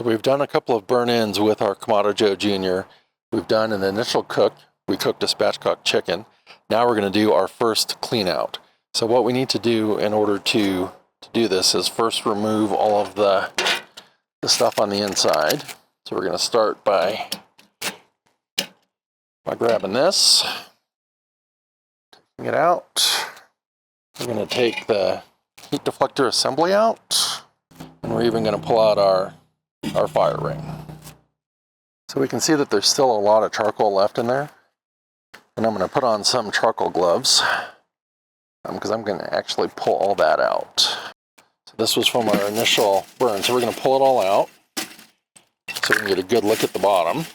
So we've done a couple of burn-ins with our Kamado Joe Jr. We've done an initial cook. We cooked a spatchcock chicken. Now we're going to do our first clean out. So what we need to do in order to do this is first remove all of the stuff on the inside. So we're going to start by grabbing this, taking it out. We're going to take the heat deflector assembly out, and we're even going to pull out our fire ring. So we can see that there's still a lot of charcoal left in there. And I'm going to put on some charcoal gloves because I'm going to actually pull all that out. So this was from our initial burn. So we're going to pull it all out so we can get a good look at the bottom.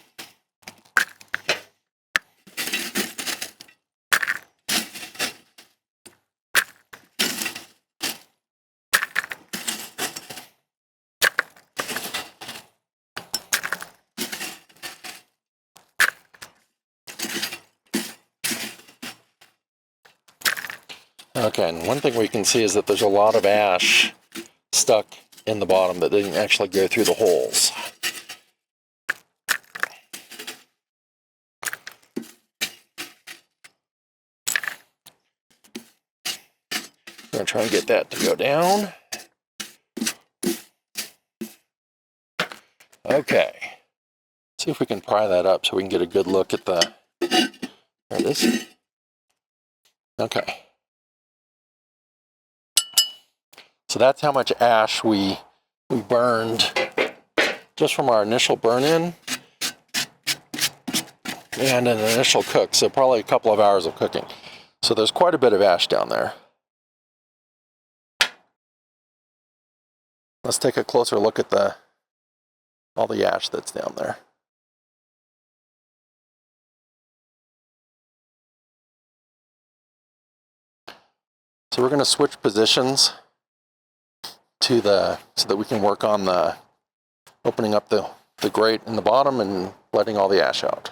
Okay, and one thing we can see is that there's a lot of ash stuck in the bottom that didn't actually go through the holes. I'm going to try and get that to go down. Okay, see if we can pry that up so we can get a good look at the... There it is. Okay. So that's how much ash we burned just from our initial burn-in and an initial cook, so probably a couple of hours of cooking. So there's quite a bit of ash down there. Let's take a closer look at all the ash that's down there. So we're going to switch positions so that we can work on opening up the grate in the bottom and letting all the ash out.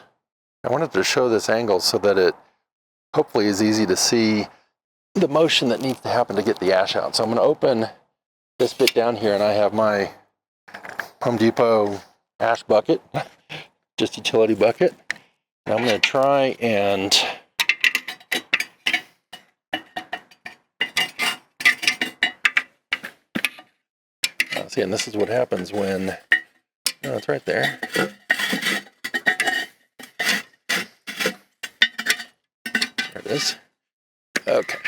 I wanted to show this angle so that it hopefully is easy to see the motion that needs to happen to get the ash out. So I'm going to open this bit down here, and I have my Home Depot ash bucket, just utility bucket. And I'm going to try and see, and this is what happens when, oh, it's right there. There it is. Okay.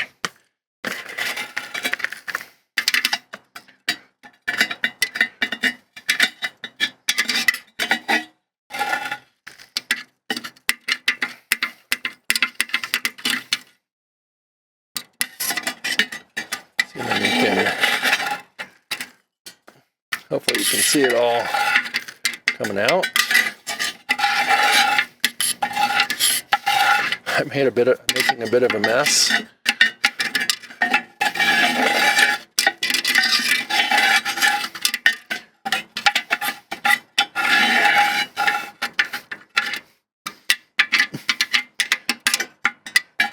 See, then you can, hopefully you can see it all coming out. I'm making a bit of a mess.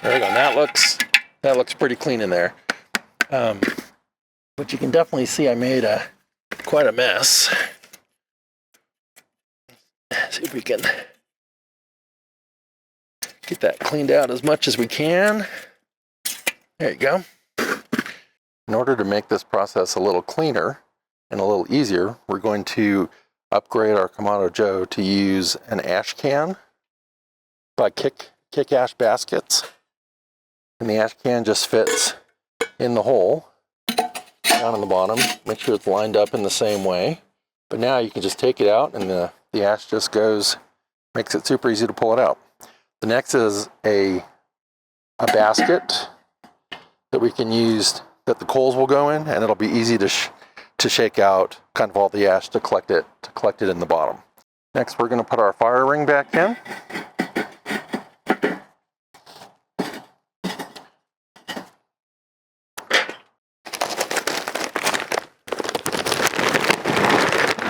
There we go. That looks pretty clean in there. But you can definitely see I made quite a mess. See if we can get that cleaned out as much as we can. There you go. In order to make this process a little cleaner and a little easier, we're going to upgrade our Kamado Joe to use an ash can by Kick Ash Baskets. And the ash can just fits in the hole down in the bottom. Make sure it's lined up in the same way. But now you can just take it out and the ash just goes, makes it super easy to pull it out. The next is a basket that we can use that the coals will go in, and it'll be easy to shake out kind of all the ash to collect it in the bottom. Next, we're going to put our fire ring back in.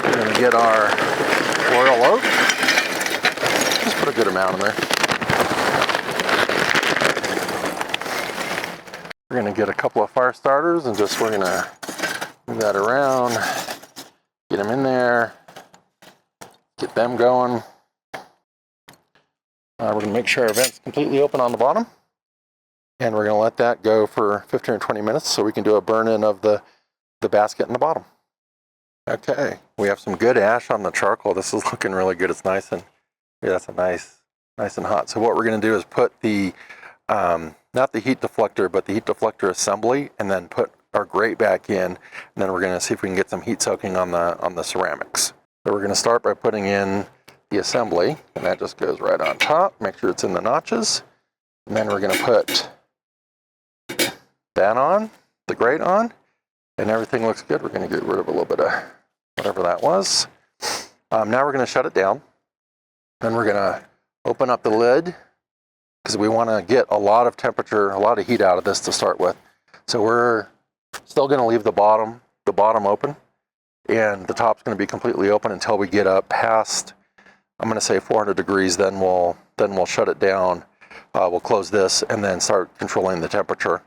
We're going to get our royal oak. Just put a good amount in there. We're going to get a couple of fire starters and we're going to move that around, get them in there, them going. We're going to make sure our vent's completely open on the bottom. And we're going to let that go for 15 or 20 minutes so we can do a burn-in of the basket in the bottom. Okay, we have some good ash on the charcoal. This is looking really good. It's nice and, yeah, that's a nice and hot. So what we're going to do is put the, not the heat deflector, but the heat deflector assembly, and then put our grate back in, and then we're going to see if we can get some heat soaking on the ceramics. So we're going to start by putting in the assembly, and that just goes right on top. Make sure it's in the notches. And then we're going to put that on, the grate on, and everything looks good. We're going to get rid of a little bit of whatever that was. Now we're going to shut it down. Then we're going to open up the lid because we want to get a lot of temperature, a lot of heat out of this to start with. So we're still going to leave the bottom open, and the top's going to be completely open until we get up past, I'm going to say 400 degrees. Then we'll shut it down. We'll close this and then start controlling the temperature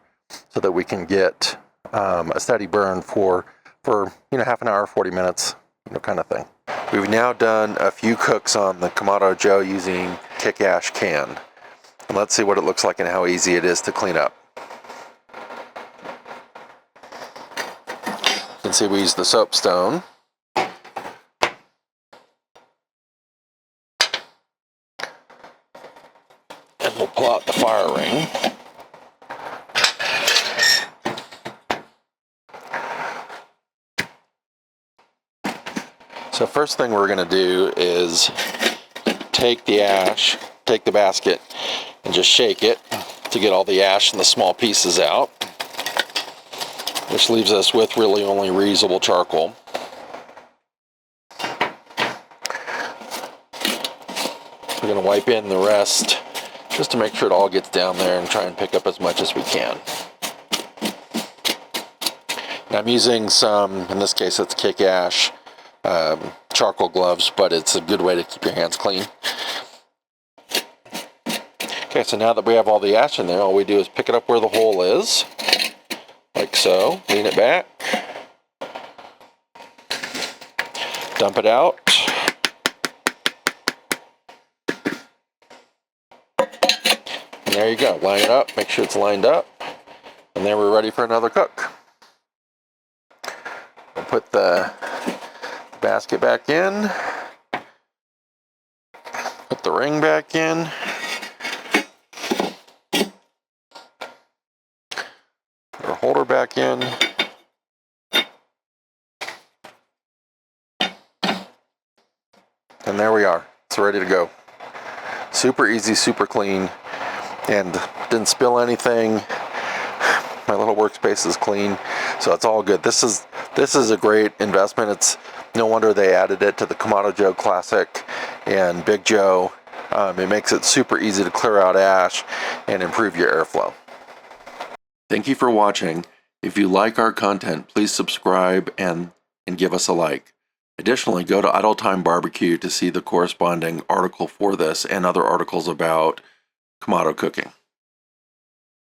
so that we can get a steady burn for half an hour, 40 minutes, kind of thing. We've now done a few cooks on the Kamado Joe using Kick Ash can. And let's see what it looks like and how easy it is to clean up. You can see we use the soapstone. And we'll pull out the fire ring. So first thing we're going to do is take the basket, and just shake it to get all the ash and the small pieces out, which leaves us with really only reusable charcoal. We're going to wipe in the rest just to make sure it all gets down there and try and pick up as much as we can. And I'm using some, in this case it's Kick Ash charcoal gloves, but it's a good way to keep your hands clean. Okay, so now that we have all the ash in there, all we do is pick it up where the hole is, like so, lean it back, dump it out, and there you go. Line it up, make sure it's lined up, and then we're ready for another cook. We'll put the basket back in, put the ring back in, put our holder back in, and there we are. It's ready to go. Super easy, super clean, and didn't spill anything. My little workspace is clean, so it's all good. This is a great investment. It's no wonder they added it to the Kamado Joe Classic and Big Joe. It makes it super easy to clear out ash and improve your airflow. Thank you for watching. If you like our content, please subscribe and give us a like. Additionally, go to Idle Time Barbecue to see the corresponding article for this and other articles about Kamado cooking.